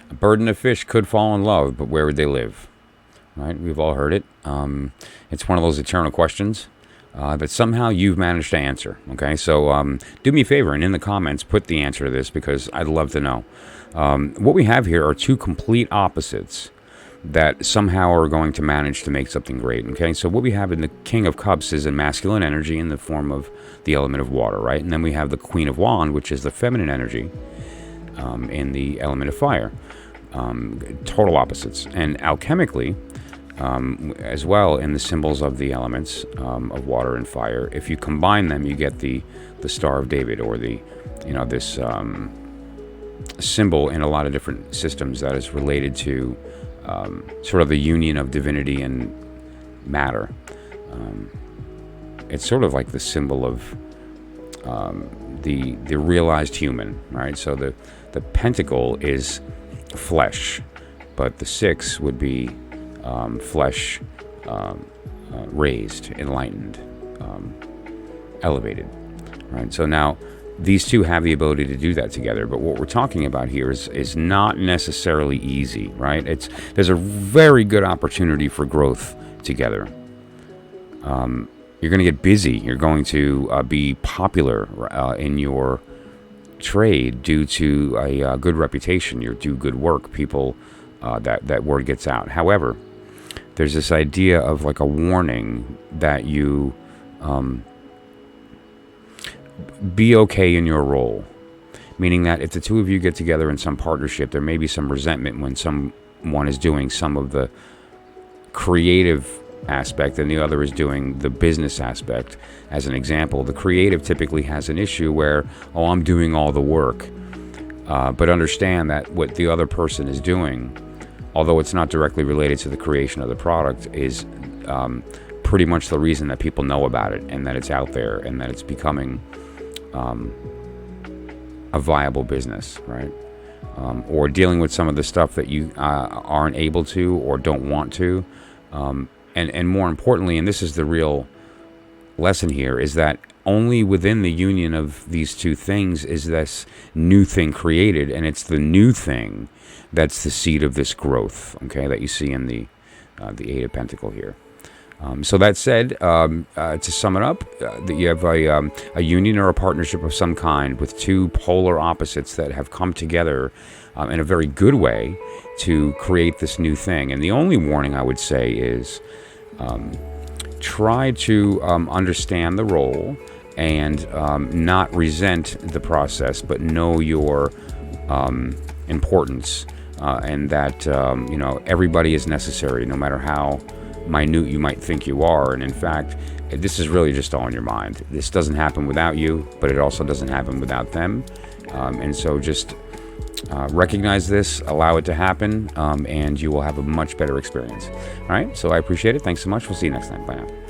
A bird and a fish could fall in love, but where would they live? Right? We've all heard it. It's one of those eternal questions that somehow you've managed to answer. Okay, so do me a favor and in the comments put the answer to this, because I'd love to know. What we have here are two complete opposites that somehow are going to manage to make something great. Okay, so what we have in the King of Cups is a masculine energy in the form of the element of water, right? And then we have the Queen of Wands, which is the feminine energy in the element of fire. Total opposites. And alchemically, as well, in the symbols of the elements of water and fire, if you combine them, you get the Star of David, or the, this symbol in a lot of different systems that is related to sort of the union of divinity and matter. It's sort of like the symbol of the realized human, right? So the pentacle is flesh, but the six would be flesh raised, enlightened, elevated, right? So now these two have the ability to do that together, but what we're talking about here is not necessarily easy, right? There's a very good opportunity for growth together. You're going to get busy. You're going to be popular in your trade due to a good reputation. You do good work. People, that word gets out. However, there's this idea of like a warning that you be okay in your role, meaning that if the two of you get together in some partnership, there may be some resentment when someone is doing some of the creative aspect and the other is doing the business aspect. As an example, the creative typically has an issue where, oh, I'm doing all the work, but understand that what the other person is doing, although it's not directly related to the creation of the product, is pretty much the reason that people know about it and that it's out there and that it's becoming a viable business, right? Or dealing with some of the stuff that you aren't able to or don't want to. And more importantly, and this is the real lesson here, is that only within the union of these two things is this new thing created, and it's the new thing that's the seed of this growth, okay, that you see in the Eight of Pentacles here. So that said, to sum it up, that you have a union or a partnership of some kind with two polar opposites that have come together in a very good way to create this new thing. And the only warning I would say is try to understand the role and not resent the process, but know your importance, and that everybody is necessary, no matter how minute you might think you are. And in fact, this is really just all in your mind. This doesn't happen without you, but it also doesn't happen without them. And so just recognize this, allow it to happen, and you will have a much better experience. All right, so I appreciate it. Thanks so much. We'll see you next time. Bye now.